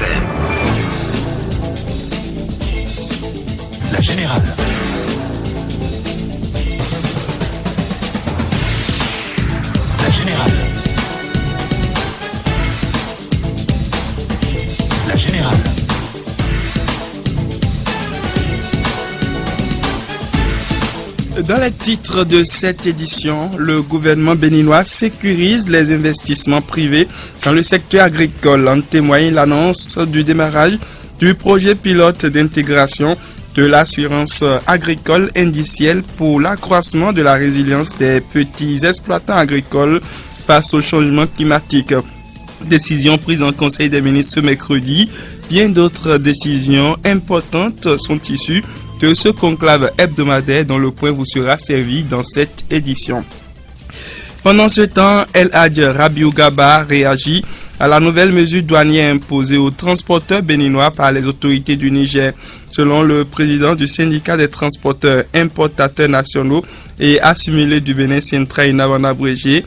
FM. La Générale. La Générale. La Générale. Dans les titres de cette édition, le gouvernement béninois sécurise les investissements privés dans le secteur agricole. En témoigne l'annonce du démarrage du projet pilote d'intégration de l'assurance agricole indicielle pour l'accroissement de la résilience des petits exploitants agricoles face au changement climatique. Décision prise en Conseil des ministres ce mercredi. Bien d'autres décisions importantes sont issues de ce conclave hebdomadaire dont le point vous sera servi dans cette édition. Pendant ce temps, El Hadj Rabiou Gaba réagit à la nouvelle mesure douanière imposée aux transporteurs béninois par les autorités du Niger. Selon le président du syndicat des transporteurs importateurs nationaux et assimilés du Bénin central, en abrégé,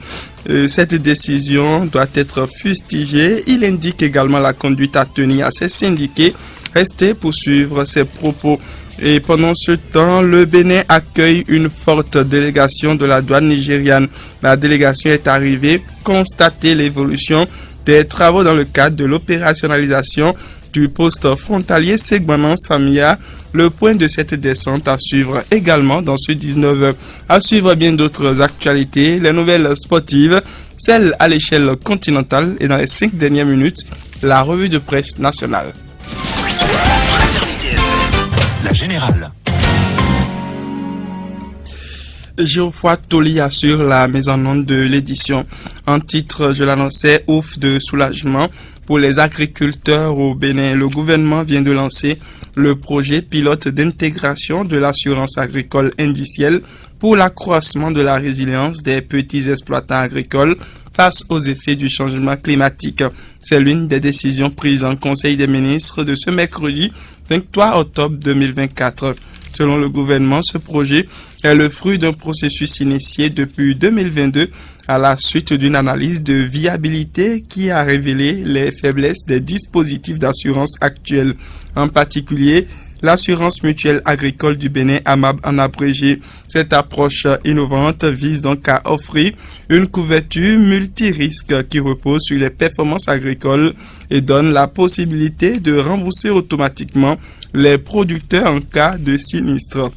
cette décision doit être fustigée. Il indique également la conduite à tenir à ses syndiqués. Restez pour suivre ses propos. Et pendant ce temps, le Bénin accueille une forte délégation de la douane nigériane. La délégation est arrivée constater l'évolution des travaux dans le cadre de l'opérationnalisation du poste frontalier Segbanan-Samia. Le point de cette descente à suivre également dans ce 19h. À suivre bien d'autres actualités, les nouvelles sportives, celles à l'échelle continentale et dans les 5 dernières minutes, la revue de presse nationale. La Générale. Geoffroy Toli assure la mise en onde de l'édition. En titre, je l'annonçais, ouf de soulagement pour les agriculteurs au Bénin. Le gouvernement vient de lancer le projet pilote d'intégration de l'assurance agricole indicielle pour l'accroissement de la résilience des petits exploitants agricoles face aux effets du changement climatique. C'est l'une des décisions prises en Conseil des ministres de ce mercredi 23 octobre 2024. Selon le gouvernement, ce projet est le fruit d'un processus initié depuis 2022 à la suite d'une analyse de viabilité qui a révélé les faiblesses des dispositifs d'assurance actuels. En particulier, l'assurance mutuelle agricole du Bénin, AMAB en abrégé. Cette approche innovante vise donc à offrir une couverture multirisque qui repose sur les performances agricoles et donne la possibilité de rembourser automatiquement les producteurs en cas de sinistre.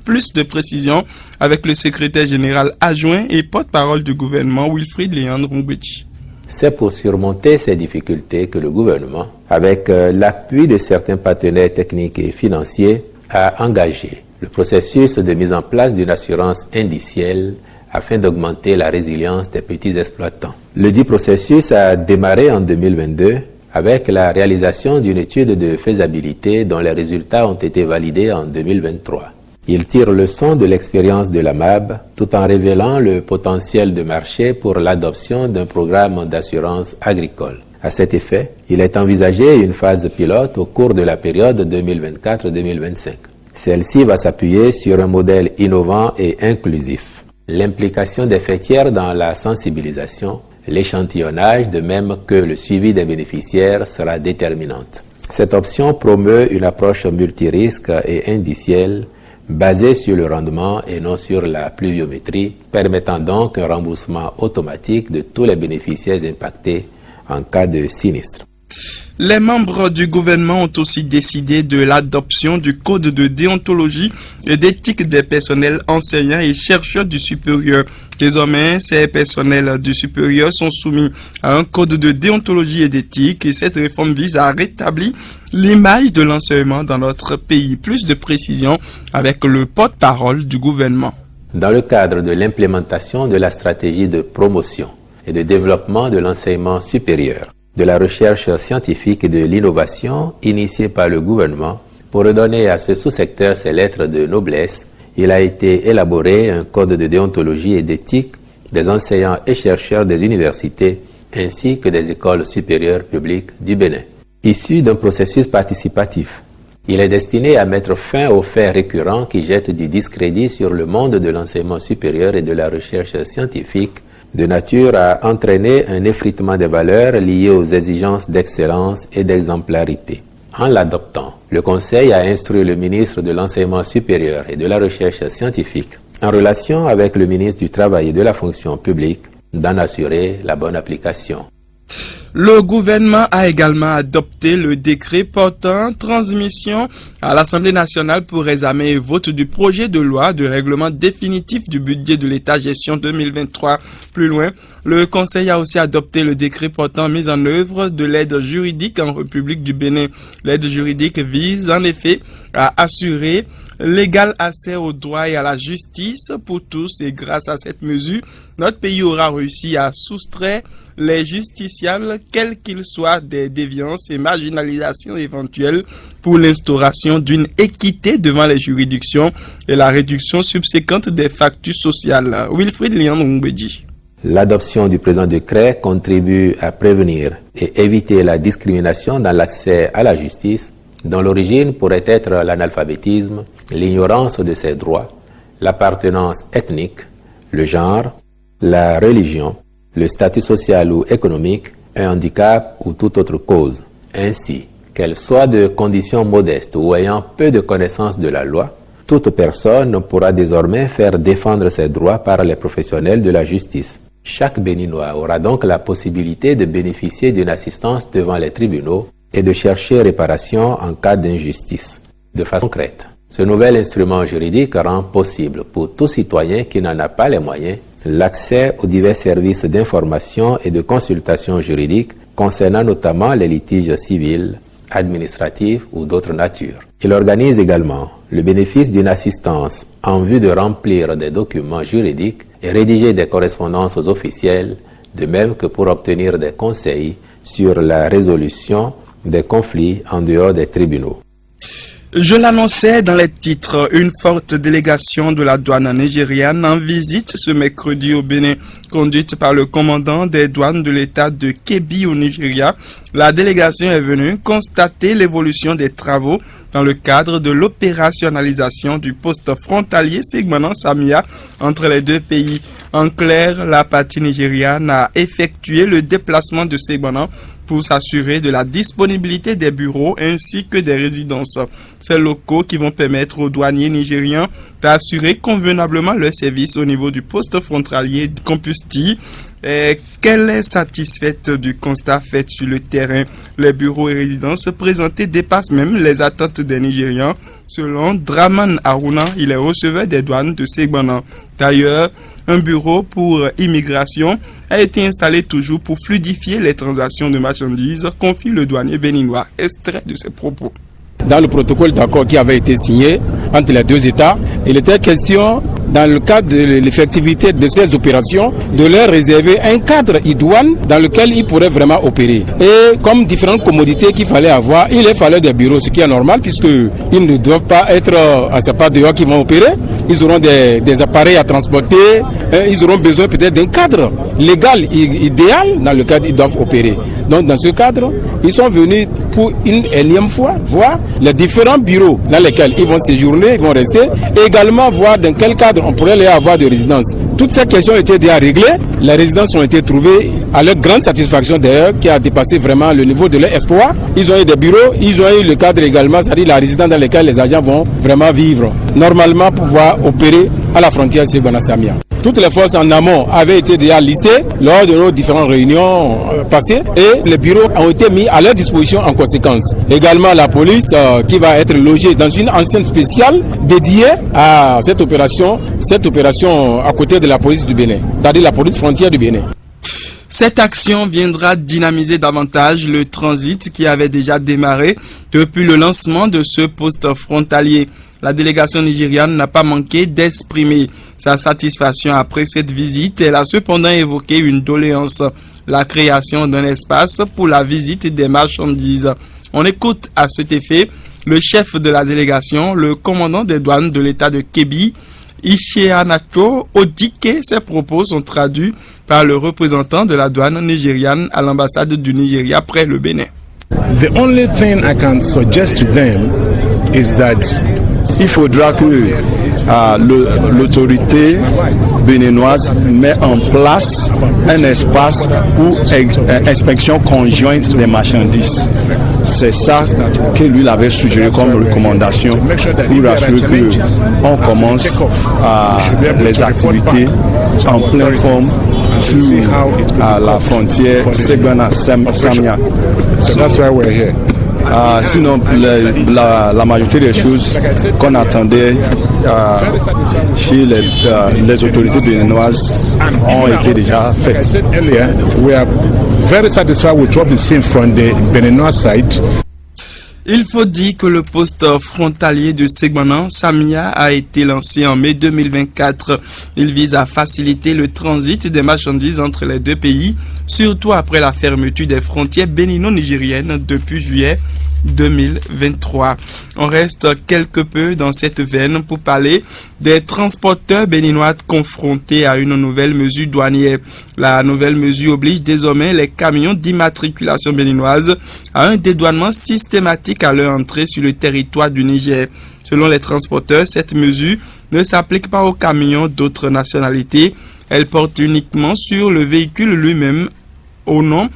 Plus de précisions avec le secrétaire général adjoint et porte-parole du gouvernement, Wilfried Léandre Ngwechi. C'est pour surmonter ces difficultés que le gouvernement, avec l'appui de certains partenaires techniques et financiers, a engagé le processus de mise en place d'une assurance indicielle afin d'augmenter la résilience des petits exploitants. Le dit processus a démarré en 2022 avec la réalisation d'une étude de faisabilité dont les résultats ont été validés en 2023. Il tire leçon de l'expérience de l'AMAB tout en révélant le potentiel de marché pour l'adoption d'un programme d'assurance agricole. À cet effet, il est envisagé une phase pilote au cours de la période 2024-2025. Celle-ci va s'appuyer sur un modèle innovant et inclusif. L'implication des faits tiers dans la sensibilisation, l'échantillonnage de même que le suivi des bénéficiaires sera déterminante. Cette option promeut une approche multirisque et indicielle basée sur le rendement et non sur la pluviométrie, permettant donc un remboursement automatique de tous les bénéficiaires impactés en cas de sinistre. Les membres du gouvernement ont aussi décidé de l'adoption du code de déontologie et d'éthique des personnels enseignants et chercheurs du supérieur. Désormais, ces personnels du supérieur sont soumis à un code de déontologie et d'éthique et cette réforme vise à rétablir l'image de l'enseignement dans notre pays. Plus de précisions avec le porte-parole du gouvernement. Dans le cadre de l'implémentation de la stratégie de promotion et de développement de l'enseignement supérieur, de la recherche scientifique et de l'innovation initiée par le gouvernement pour redonner à ce sous-secteur ses lettres de noblesse, il a été élaboré un code de déontologie et d'éthique des enseignants et chercheurs des universités ainsi que des écoles supérieures publiques du Bénin. Issu d'un processus participatif, il est destiné à mettre fin aux faits récurrents qui jettent du discrédit sur le monde de l'enseignement supérieur et de la recherche scientifique de nature à entraîner un effritement des valeurs liées aux exigences d'excellence et d'exemplarité. En l'adoptant, le Conseil a instruit le ministre de l'Enseignement supérieur et de la Recherche scientifique, en relation avec le ministre du Travail et de la Fonction publique, d'en assurer la bonne application. Le gouvernement a également adopté le décret portant transmission à l'Assemblée nationale pour examen et vote du projet de loi de règlement définitif du budget de l'État gestion 2023. Plus loin, le Conseil a aussi adopté le décret portant mise en œuvre de l'aide juridique en République du Bénin. L'aide juridique vise en effet à assurer l'égal accès aux droits et à la justice pour tous, et grâce à cette mesure, notre pays aura réussi à soustraire les justiciables, quels qu'ils soient, des déviances et marginalisations éventuelles pour l'instauration d'une équité devant les juridictions et la réduction subséquente des fractures sociales. Wilfried Lian-Ngumbedji. L'adoption du présent décret contribue à prévenir et éviter la discrimination dans l'accès à la justice, dont l'origine pourrait être l'analphabétisme, l'ignorance de ses droits, l'appartenance ethnique, le genre, la religion, le statut social ou économique, un handicap ou toute autre cause. Ainsi, qu'elle soit de conditions modestes ou ayant peu de connaissances de la loi, toute personne pourra désormais faire défendre ses droits par les professionnels de la justice. Chaque Béninois aura donc la possibilité de bénéficier d'une assistance devant les tribunaux et de chercher réparation en cas d'injustice. De façon concrète, ce nouvel instrument juridique rend possible pour tout citoyen qui n'en a pas les moyens l'accès aux divers services d'information et de consultation juridique concernant notamment les litiges civils, administratifs ou d'autres natures. Il organise également le bénéfice d'une assistance en vue de remplir des documents juridiques et rédiger des correspondances officielles, de même que pour obtenir des conseils sur la résolution des conflits en dehors des tribunaux. Je l'annonçais dans les titres, une forte délégation de la douane nigériane en visite ce mercredi au Bénin, conduite par le commandant des douanes de l'État de Kebbi au Nigeria. La délégation est venue constater l'évolution des travaux dans le cadre de l'opérationnalisation du poste frontalier Segbanan-Samia entre les deux pays. En clair, la partie nigériane a effectué le déplacement de Segbanan pour s'assurer de la disponibilité des bureaux ainsi que des résidences. Ces locaux qui vont permettre aux douaniers nigériens d'assurer convenablement leur service au niveau du poste frontalier Compusti. Qu'elle est satisfaite du constat fait sur le terrain. Les bureaux et résidences présentés dépassent même les attentes des Nigériens. Selon Draman Aruna, il est receveur des douanes de Segbanan. D'ailleurs, un bureau pour immigration a été installé toujours pour fluidifier les transactions de marchandises, confie le douanier béninois. Extrait de ses propos. Dans le protocole d'accord qui avait été signé entre les deux États, il était question, dans le cadre de l'effectivité de ces opérations, de leur réserver un cadre idoine dans lequel ils pourraient vraiment opérer. Et comme différentes commodités qu'il fallait avoir, il leur fallait des bureaux, ce qui est normal puisqu'ils ne doivent pas être, c'est pas dehors qu'ils vont opérer. Ils auront des appareils à transporter, ils auront besoin peut-être d'un cadre légal, idéal dans lequel ils doivent opérer. Donc dans ce cadre, ils sont venus pour une énième fois voir les différents bureaux dans lesquels ils vont séjourner, ils vont rester, et également voir dans quel cadre on pourrait les avoir de résidence. Toutes ces questions étaient déjà réglées, les résidences ont été trouvées à leur grande satisfaction d'ailleurs, qui a dépassé vraiment le niveau de leur espoir. Ils ont eu des bureaux, ils ont eu le cadre également, c'est-à-dire la résidence dans laquelle les agents vont vraiment vivre, normalement pouvoir opérer à la frontière Segbanan-Samia. Toutes les forces en amont avaient été déjà listées lors de nos différentes réunions passées et les bureaux ont été mis à leur disposition en conséquence. Également la police qui va être logée dans une enceinte spéciale dédiée à cette opération à côté de la police du Bénin, c'est-à-dire la police frontière du Bénin. Cette action viendra dynamiser davantage le transit qui avait déjà démarré depuis le lancement de ce poste frontalier. La délégation nigériane n'a pas manqué d'exprimer sa satisfaction après cette visite. Elle a cependant évoqué une doléance, la création d'un espace pour la visite des marchandises. On écoute à cet effet le chef de la délégation, le commandant des douanes de l'État de Kebbi, Isheanacho Odike. Ses propos sont traduits par le représentant de la douane nigériane à l'ambassade du Nigeria près le Bénin. The only thing I can suggest to them is that il faudra que l'autorité béninoise mette en place un espace pour inspection conjointe des marchandises. C'est ça que lui avait suggéré comme recommandation pour assurer qu'on commence les activités en pleine forme sur la frontière Segbana-Samia. Sinon, la majorité des choses qu'on attendait chez les autorités béninoises ont été déjà faites. We are very satisfied with what we see from the Beninois side. Il faut dire que le poste frontalier de Segbana-Samia a été lancé en mai 2024. Il vise à faciliter le transit des marchandises entre les deux pays, surtout après la fermeture des frontières bénino-nigériennes depuis juillet 2023. On reste quelque peu dans cette veine pour parler des transporteurs béninois confrontés à une nouvelle mesure douanière. La nouvelle mesure oblige désormais les camions d'immatriculation béninoise à un dédouanement systématique à leur entrée sur le territoire du Niger. Selon les transporteurs, cette mesure ne s'applique pas aux camions d'autres nationalités. Elle porte uniquement sur le véhicule lui-même au nom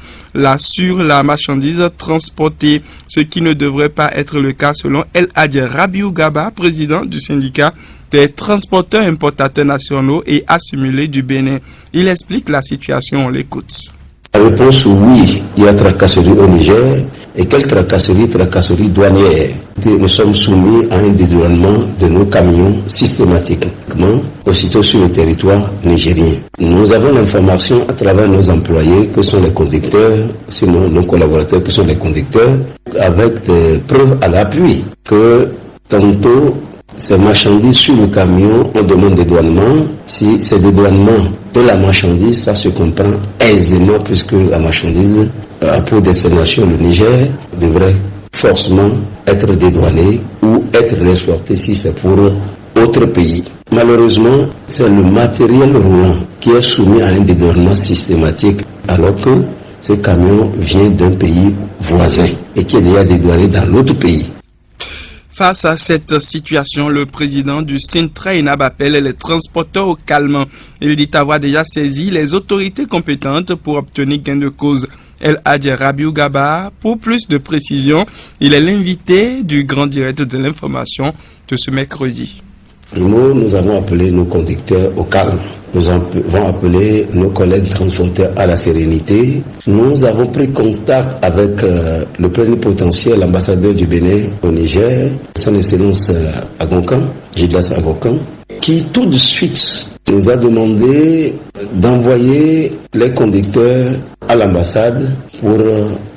sur la marchandise transportée, ce qui ne devrait pas être le cas selon El Hadj Rabiou Gaba, président du syndicat des transporteurs importateurs nationaux et assimilés du Bénin. Il explique la situation, on l'écoute. La réponse oui, il y a tracasserie au Niger. Et quelle tracasserie? Tracasserie douanière. Nous sommes soumis à un dédouanement de nos camions systématiquement, aussitôt sur le territoire nigérien. Nous avons l'information à travers nos employés, que sont les conducteurs, sinon nos collaborateurs qui sont les conducteurs, avec des preuves à l'appui, que tantôt ces marchandises sur le camion, on demande dédouanement. Si c'est dédouanement de la marchandise, ça se comprend aisément puisque la marchandise pour destination le Niger devrait forcément être dédouanée ou être exportée si c'est pour autre pays. Malheureusement, c'est le matériel roulant qui est soumis à un dédouanement systématique alors que ce camion vient d'un pays voisin et qui est déjà dédouané dans l'autre pays. Face à cette situation, le président du Sintrainab appelle les transporteurs au calme. Il dit avoir déjà saisi les autorités compétentes pour obtenir gain de cause. El Hadj Rabiou Gaba, pour plus de précision, il est l'invité du grand direct de l'information de ce mercredi. Nous avons appelé nos conducteurs au calme. Nous avons appelé nos collègues transporteurs à la sérénité. Nous avons pris contact avec le plénipotentiaire, l'ambassadeur du Bénin au Niger, son excellence Agonkan, Gildas Agonkan, qui tout de suite nous a demandé d'envoyer les conducteurs à l'ambassade pour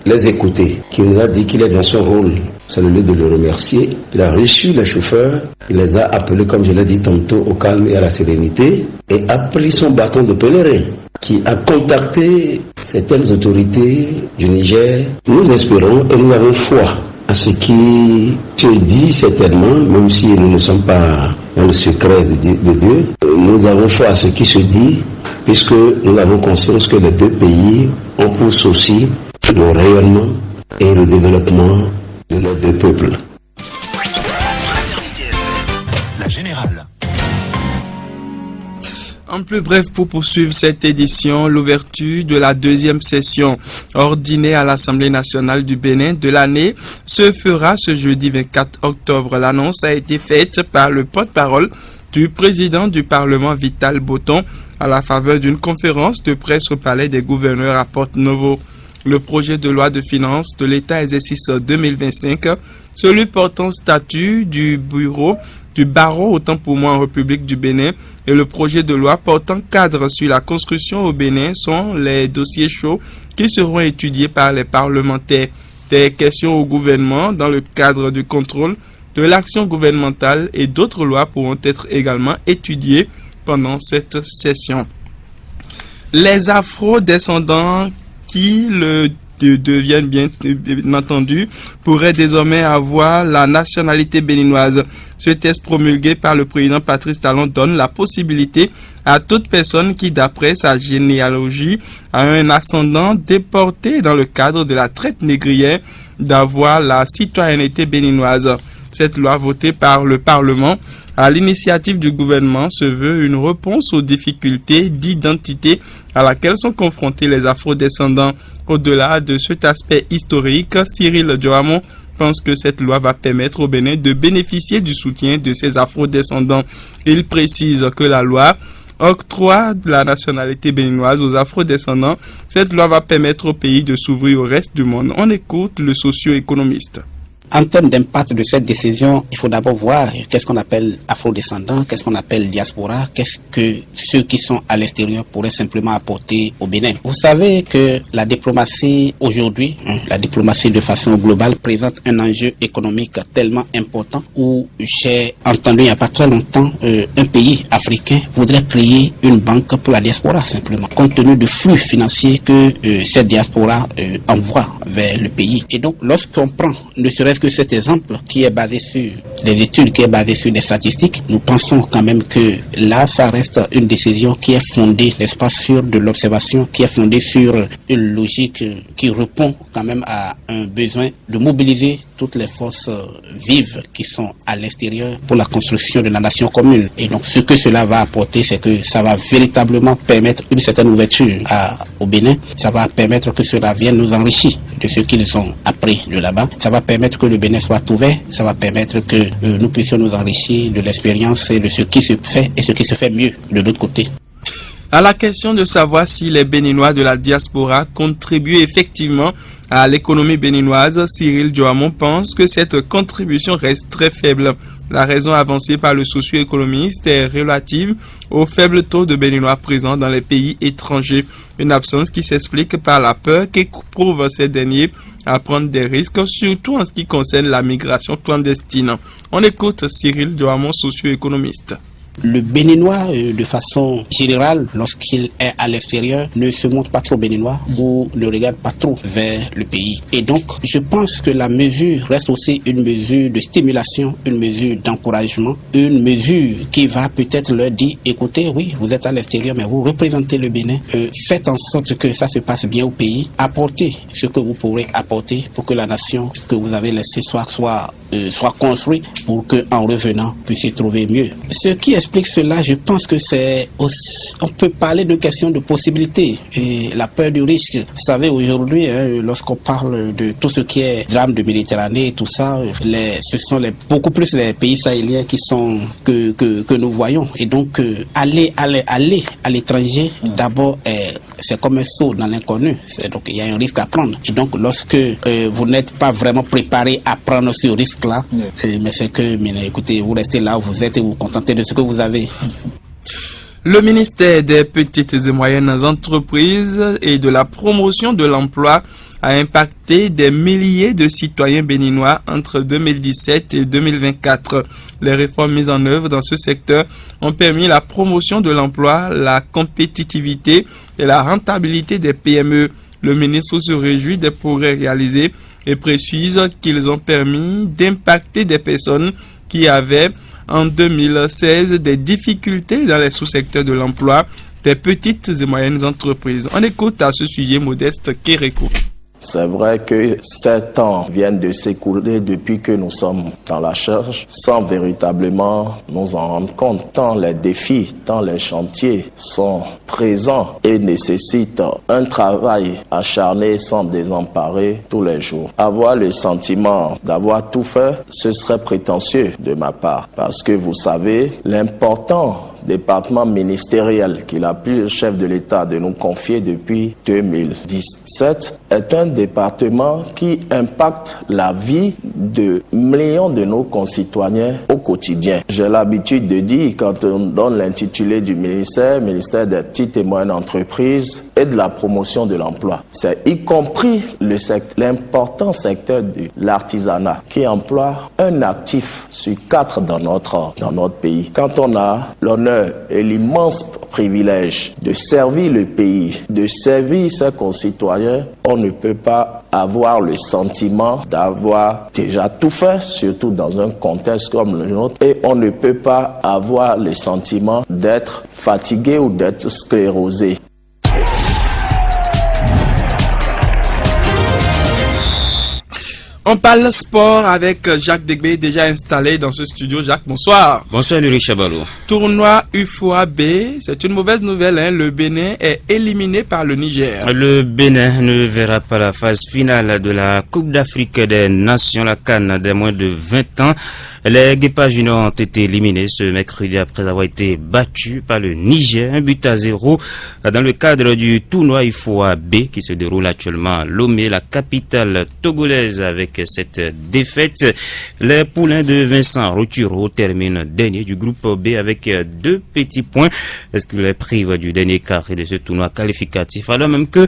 les écouter. Qui nous a dit qu'il est dans son rôle. C'est le lieu de le remercier. Il a reçu les chauffeurs, il les a appelés, comme je l'ai dit tantôt, au calme et à la sérénité, et a pris son bâton de pèlerin, qui a contacté certaines autorités du Niger. Nous espérons et nous avons foi à ce qui se dit certainement, même si nous ne sommes pas dans le secret de Dieu, nous avons foi à ce qui se dit, puisque nous avons conscience que les deux pays ont pour souci le rayonnement et le développement de nos deux peuples. La Générale. En plus bref, pour poursuivre cette édition, l'ouverture de la deuxième session ordinaire à l'Assemblée nationale du Bénin de l'année se fera ce jeudi 24 octobre. L'annonce a été faite par le porte-parole du président du Parlement, Vital Boton, à la faveur d'une conférence de presse au Palais des gouverneurs à Porte-Novo. Le projet de loi de finances de l'État exercice 2025, celui portant statut du barreau autant pour moi en République du Bénin, et le projet de loi portant cadre sur la construction au Bénin sont les dossiers chauds qui seront étudiés par les parlementaires. Des questions au gouvernement dans le cadre du contrôle de l'action gouvernementale et d'autres lois pourront être également étudiées pendant cette session. Les afro-descendants qui deviennent bien entendu pourraient désormais avoir la nationalité béninoise. Ce texte promulgué par le président Patrice Talon donne la possibilité à toute personne qui, d'après sa généalogie, a un ascendant déporté dans le cadre de la traite négrière d'avoir la citoyenneté béninoise. Cette loi votée par le Parlement à l'initiative du gouvernement se veut une réponse aux difficultés d'identité à laquelle sont confrontés les afrodescendants. Au-delà de cet aspect historique, Cyril Djohamon pense que cette loi va permettre au Bénin de bénéficier du soutien de ses afrodescendants. Il précise que la loi octroie la nationalité béninoise aux afrodescendants. Cette loi va permettre au pays de s'ouvrir au reste du monde. On écoute le socio-économiste. En termes d'impact de cette décision, il faut d'abord voir qu'est-ce qu'on appelle afro-descendants, qu'est-ce qu'on appelle diaspora, qu'est-ce que ceux qui sont à l'extérieur pourraient simplement apporter au Bénin. Vous savez que la diplomatie aujourd'hui, la diplomatie de façon globale présente un enjeu économique tellement important où j'ai entendu il n'y a pas très longtemps un pays africain voudrait créer une banque pour la diaspora simplement, compte tenu du flux financier que cette diaspora envoie vers le pays. Et donc lorsqu'on prend ne serait-ce que cet exemple qui est basé sur des études, qui est basé sur des statistiques, nous pensons quand même que là, ça reste une décision qui est fondée, n'est-ce pas, sur de l'observation, qui est fondée sur une logique qui répond quand même à un besoin de mobiliser toutes les forces vives qui sont à l'extérieur pour la construction de la nation commune. Et donc, ce que cela va apporter, c'est que ça va véritablement permettre une certaine ouverture au Bénin. Ça va permettre que cela vienne nous enrichir de ce qu'ils ont appris de là-bas. Ça va permettre que le Bénin soit ouvert. Ça va permettre que nous puissions nous enrichir de l'expérience et de ce qui se fait et ce qui se fait mieux de l'autre côté. À la question de savoir si les Béninois de la diaspora contribuent effectivement à l'économie béninoise, Cyril Djohamon pense que cette contribution reste très faible. La raison avancée par le socio-économiste est relative au faible taux de Béninois présents dans les pays étrangers. Une absence qui s'explique par la peur qu'éprouvent ces derniers à prendre des risques, surtout en ce qui concerne la migration clandestine. On écoute Cyril Djohamon, socio-économiste. Le Béninois, de façon générale, lorsqu'il est à l'extérieur, ne se montre pas trop béninois ou ne regarde pas trop vers le pays. Et donc, je pense que la mesure reste aussi une mesure de stimulation, une mesure d'encouragement, une mesure qui va peut-être leur dire, écoutez, oui, vous êtes à l'extérieur, mais vous représentez le Bénin. Faites en sorte que ça se passe bien au pays. Apportez ce que vous pourrez apporter pour que la nation que vous avez laissée soit construite, pour que en revenant, puissiez trouver mieux. Ce qui explique cela, je pense que c'est aussi, on peut parler de question de possibilité et la peur du risque. Vous savez, aujourd'hui, lorsqu'on parle de tout ce qui est drame de Méditerranée et tout ça, ce sont beaucoup plus les pays sahéliens qui sont que nous voyons. Et donc, aller à l'étranger, d'abord, c'est comme un saut dans l'inconnu. Donc, il y a un risque à prendre. Et donc, lorsque vous n'êtes pas vraiment préparé à prendre ce risque-là, mais c'est que, écoutez, vous restez là où vous êtes et vous vous contentez de ce que vous avez. Le ministère des Petites et Moyennes Entreprises et de la Promotion de l'Emploi a impacté des milliers de citoyens béninois entre 2017 et 2024. Les réformes mises en œuvre dans ce secteur ont permis la promotion de l'emploi, la compétitivité et la rentabilité des PME. Le ministre se réjouit des progrès réalisés et précise qu'ils ont permis d'impacter des personnes qui avaient en 2016 des difficultés dans les sous-secteurs de l'emploi des petites et moyennes entreprises. On écoute à ce sujet Modeste Kéréko. C'est vrai que 7 ans viennent de s'écouler depuis que nous sommes dans la charge, sans véritablement nous en rendre compte, tant les défis, tant les chantiers sont présents et nécessitent un travail acharné sans désemparer tous les jours. Avoir le sentiment d'avoir tout fait, ce serait prétentieux de ma part, parce que vous savez, l'important département ministériel qu'il a pu le chef de l'État de nous confier depuis 2017 est un département qui impacte la vie de millions de nos concitoyens au quotidien. J'ai l'habitude de dire, quand on donne l'intitulé du ministère des petites et moyennes entreprises et de la promotion de l'emploi, c'est y compris l'important secteur de l'artisanat qui emploie un actif sur 4 dans notre pays. Quand on a l'honneur et l'immense privilège de servir le pays, de servir ses concitoyens, on ne peut pas avoir le sentiment d'avoir déjà tout fait, surtout dans un contexte comme le nôtre, et on ne peut pas avoir le sentiment d'être fatigué ou d'être sclérosé. On parle sport avec Jacques Degbé, déjà installé dans ce studio. Jacques, bonsoir. Bonsoir, Louis Chabalot. Tournoi UFOA-B, c'est une mauvaise nouvelle, hein. Le Bénin est éliminé par le Niger. Le Bénin ne verra pas la phase finale de la Coupe d'Afrique des Nations, la CAN des moins de 20 ans. Les Guépards juniors ont été éliminés ce mercredi après avoir été battus par le Niger, 1-0 dans le cadre du tournoi UFOA-B qui se déroule actuellement à Lomé, la capitale togolaise. Avec cette défaite, les poulains de Vincent Roturo terminent dernier du groupe B avec 2 petits points, ce qui les prive du dernier carré de ce tournoi qualificatif, alors même que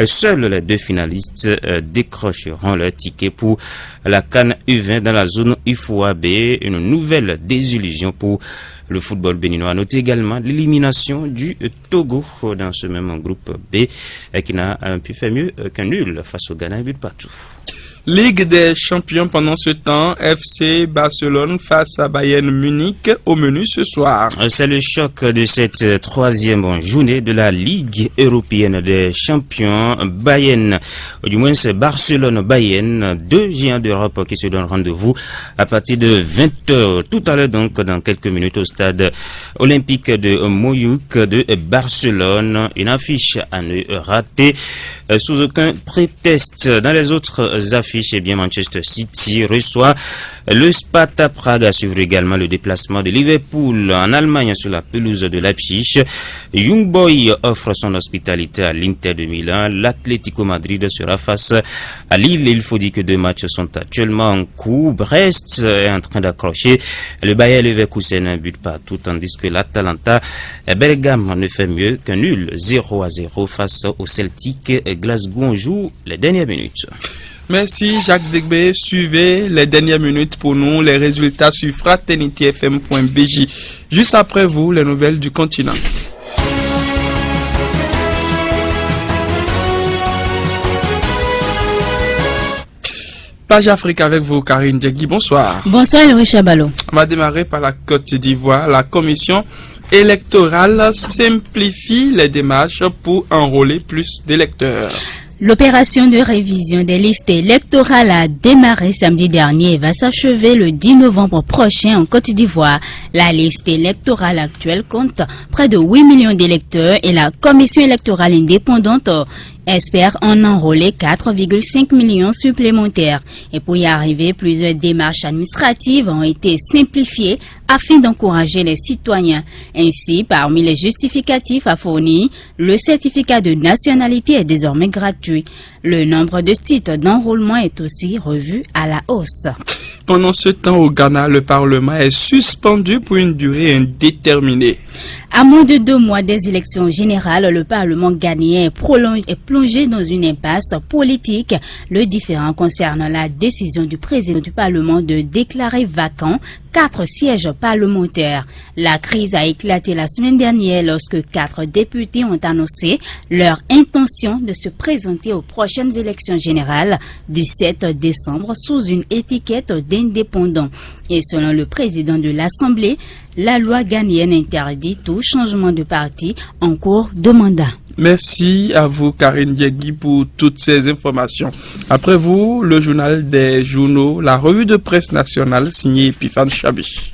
seuls les 2 finalistes décrocheront leur ticket pour la CAN U20 dans la zone UFOA-B. Une nouvelle désillusion pour le football béninois. Notez également l'élimination du Togo dans ce même groupe B qui n'a pu faire mieux qu'un nul face au Ghana, un but partout. Ligue des champions pendant ce temps, FC Barcelone face à Bayern Munich au menu ce soir. C'est le choc de cette 3e journée de la Ligue européenne des champions. Bayern, du moins c'est Barcelone-Bayern, 2 géants d'Europe qui se donnent rendez-vous à partir de 20h tout à l'heure, donc dans quelques minutes au stade olympique de Montjuïc de Barcelone. Une affiche à ne rater sous aucun prétexte. Dans les autres affiches, eh bien Manchester City reçoit le Sparta Prague, à suivre également le déplacement de Liverpool en Allemagne sur la pelouse de Leipzig. Young Boys offre son hospitalité à l'Inter de Milan. L'Atlético Madrid sera face à Lille. Il faut dire que 2 matchs sont actuellement en cours. Brest est en train d'accrocher le Bayer Leverkusen, un but partout, tandis que l'Atalanta Bergame ne fait mieux qu'un nul 0-0 face au Celtic. Glasgow en joue les dernières minutes. Merci Jacques Degbé. Suivez les dernières minutes pour nous, les résultats sur fraternityfm.bj. Juste après vous, les nouvelles du continent. Page Afrique avec vous, Karine Djegui. Bonsoir. Bonsoir, Louis Chabalot. On va démarrer par la Côte d'Ivoire. La commission électorale simplifie les démarches pour enrôler plus d'électeurs. L'opération de révision des listes électorales a démarré samedi dernier et va s'achever le 10 novembre prochain en Côte d'Ivoire. La liste électorale actuelle compte près de 8 millions d'électeurs et la commission électorale indépendante espère en enrôler 4,5 millions supplémentaires. Et pour y arriver, plusieurs démarches administratives ont été simplifiées afin d'encourager les citoyens. Ainsi, parmi les justificatifs à fournir, le certificat de nationalité est désormais gratuit. Le nombre de sites d'enrôlement est aussi revu à la hausse. Pendant ce temps, au Ghana, le Parlement est suspendu pour une durée indéterminée. À moins de 2 mois des élections générales, le Parlement ghanéen est plongé dans une impasse politique. Le différend concerne la décision du président du Parlement de déclarer vacant 4 sièges parlementaires. La crise a éclaté la semaine dernière lorsque 4 députés ont annoncé leur intention de se présenter aux prochaines élections générales du 7 décembre sous une étiquette d'indépendant. Et selon le président de l'Assemblée, la loi ghanéenne interdit tout changement de parti en cours de mandat. Merci à vous, Karine Djegui, pour toutes ces informations. Après vous, le journal des journaux, la revue de presse nationale signée Epiphane Chabi.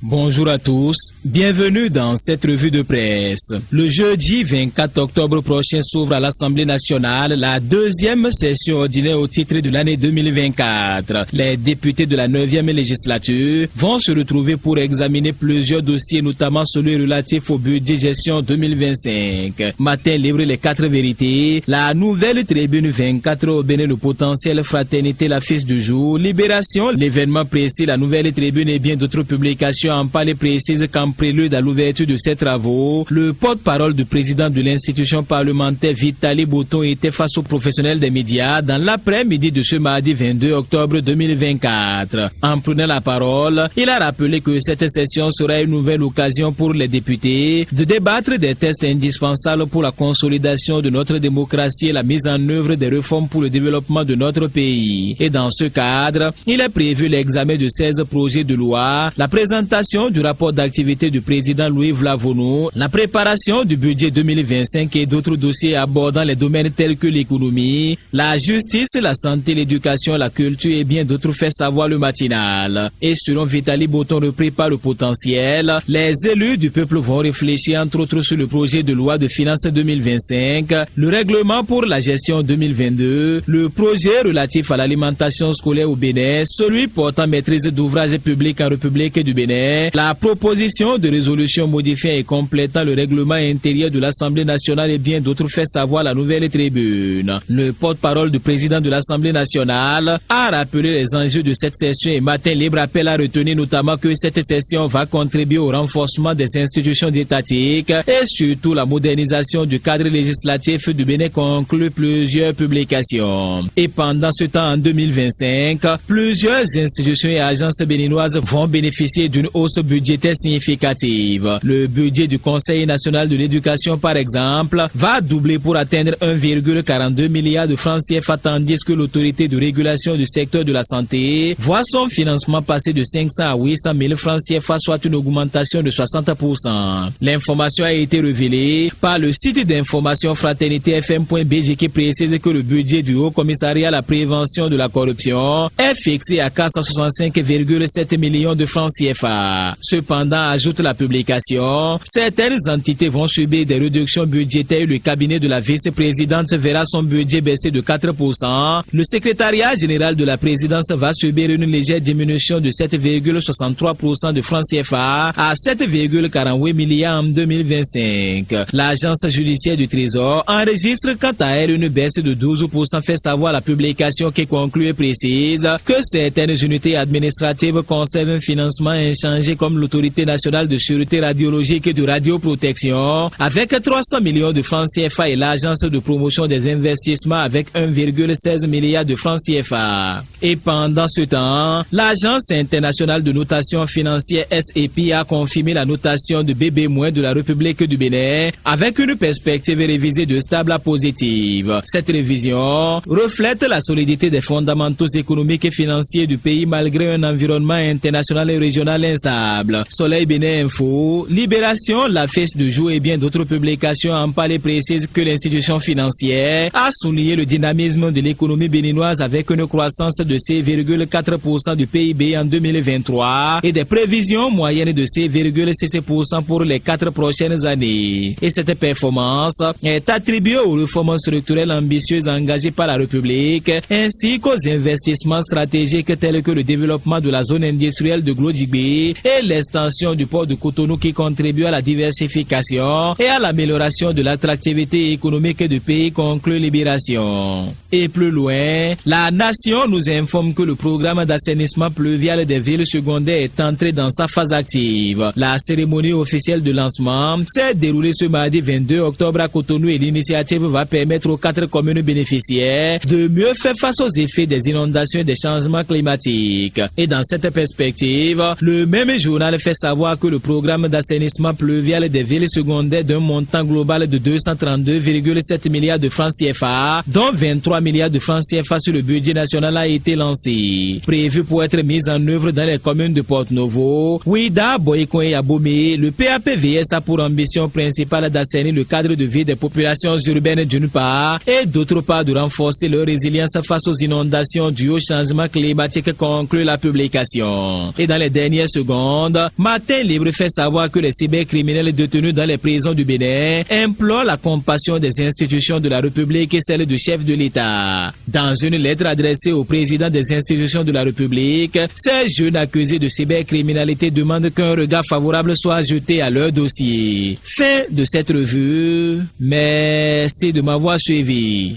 Bonjour à tous, bienvenue dans cette revue de presse. Le jeudi 24 octobre prochain s'ouvre à l'Assemblée nationale la 2e session ordinaire au titre de l'année 2024. Les députés de la 9e législature vont se retrouver pour examiner plusieurs dossiers, notamment celui relatif au budget gestion 2025. Matin libre, les 4 vérités, la nouvelle tribune 24 au Bénin, le potentiel fraternité, la fesse du jour, Libération, l'événement précis, la nouvelle tribune et bien d'autres publications en parler précise qu'en prélude à l'ouverture de ces travaux, le porte-parole du président de l'institution parlementaire Vitali Bouton était face aux professionnels des médias dans l'après-midi de ce mardi 22 octobre 2024. En prenant la parole, il a rappelé que cette session sera une nouvelle occasion pour les députés de débattre des tests indispensables pour la consolidation de notre démocratie et la mise en œuvre des réformes pour le développement de notre pays. Et dans ce cadre, il est prévu l'examen de 16 projets de loi, la présentation l'élaboration du rapport d'activité du président Louis Vlavono, la préparation du budget 2025 et d'autres dossiers abordant les domaines tels que l'économie, la justice, la santé, l'éducation, la culture et bien d'autres fait savoir le matinal. Et selon Vitali Botton, repris par le potentiel, les élus du peuple vont réfléchir entre autres sur le projet de loi de finances 2025, le règlement pour la gestion 2022, le projet relatif à l'alimentation scolaire au Bénin, celui portant maîtrise d'ouvrages publics en République du Bénin, la proposition de résolution modifiant et complétant le règlement intérieur de l'Assemblée nationale et bien d'autres fait savoir la nouvelle tribune. Le porte-parole du président de l'Assemblée nationale a rappelé les enjeux de cette session et Matin Libre appelle à retenir notamment que cette session va contribuer au renforcement des institutions étatiques et surtout la modernisation du cadre législatif du Bénin, conclut plusieurs publications. Et pendant ce temps, en 2025, plusieurs institutions et agences béninoises vont bénéficier d'une hausse budgétaire significative. Le budget du Conseil national de l'éducation, par exemple, va doubler pour atteindre 1,42 milliard de francs CFA, tandis que l'autorité de régulation du secteur de la santé voit son financement passer de 500 à 800 000 francs CFA, soit une augmentation de 60%. L'information a été révélée par le site d'information fraternité-fm.bg qui précise que le budget du Haut Commissariat à la prévention de la corruption est fixé à 465,7 millions de francs CFA. Cependant, ajoute la publication, certaines entités vont subir des réductions budgétaires et le cabinet de la vice-présidente verra son budget baisser de 4%. Le secrétariat général de la présidence va subir une légère diminution de 7,63% de francs CFA à 7,48 milliards en 2025. L'agence judiciaire du Trésor enregistre quant à elle une baisse de 12%, fait savoir la publication qui conclut et précise que certaines unités administratives conservent un financement inchangé comme l'Autorité nationale de sûreté radiologique et de radioprotection avec 300 millions de francs CFA et l'agence de promotion des investissements avec 1,16 milliard de francs CFA. Et pendant ce temps, l'agence internationale de notation financière SEP a confirmé la notation de BB- de la République du Bénin avec une perspective révisée de stable à positive. Cette révision reflète la solidité des fondamentaux économiques et financiers du pays malgré un environnement international et régional instable. Soleil Bénin Info, Libération, La Fesse de Jour et bien d'autres publications en parlent précisent que l'institution financière a souligné le dynamisme de l'économie béninoise avec une croissance de 6,4% du PIB en 2023 et des prévisions moyennes de 6,6% pour les 4 prochaines années. Et cette performance est attribuée aux réformes structurelles ambitieuses engagées par la République ainsi qu'aux investissements stratégiques tels que le développement de la zone industrielle de Glodjibé et l'extension du port de Cotonou qui contribue à la diversification et à l'amélioration de l'attractivité économique du pays, conclut Libération. Et plus loin, la Nation nous informe que le programme d'assainissement pluvial des villes secondaires est entré dans sa phase active. La cérémonie officielle de lancement s'est déroulée ce mardi 22 octobre à Cotonou et l'initiative va permettre aux 4 communes bénéficiaires de mieux faire face aux effets des inondations et des changements climatiques. Et dans cette perspective, le même journal fait savoir que le programme d'assainissement pluvial des villes secondaires d'un montant global de 232,7 milliards de francs CFA, dont 23 milliards de francs CFA sur le budget national, a été lancé. Prévu pour être mis en œuvre dans les communes de Porte-Novo, Ouida, Boycon et Abomey, le PAPVS a pour ambition principale d'assainir le cadre de vie des populations urbaines d'une part et d'autre part de renforcer leur résilience face aux inondations dues au changement climatique, conclut la publication. Et dans les dernières secondes, Matin Libre fait savoir que les cybercriminels détenus dans les prisons du Bénin implorent la compassion des institutions de la République et celle du chef de l'État. Dans une lettre adressée au président des institutions de la République, ces jeunes accusés de cybercriminalité demandent qu'un regard favorable soit jeté à leur dossier. Fin de cette revue. Merci de m'avoir suivi.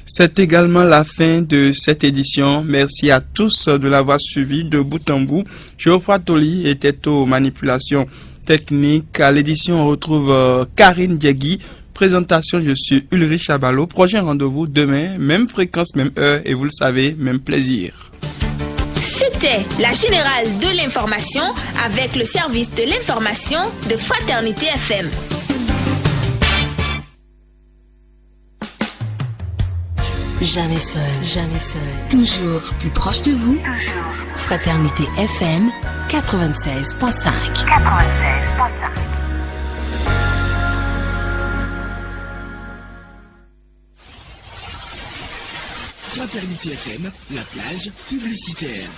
C'est également la fin de cette édition. Merci à tous de l'avoir suivi de bout en bout. Geoffroy Toli était aux manipulations techniques. À l'édition, on retrouve Karine Diegui. Présentation, je suis Ulrich Abalo. Prochain rendez-vous demain, même fréquence, même heure et vous le savez, même plaisir. C'était la générale de l'information avec le service de l'information de Fraternité FM. Jamais seul, jamais seul. Toujours plus proche de vous. Fraternité FM 96.5. 96.5. Fraternité FM, la plage publicitaire.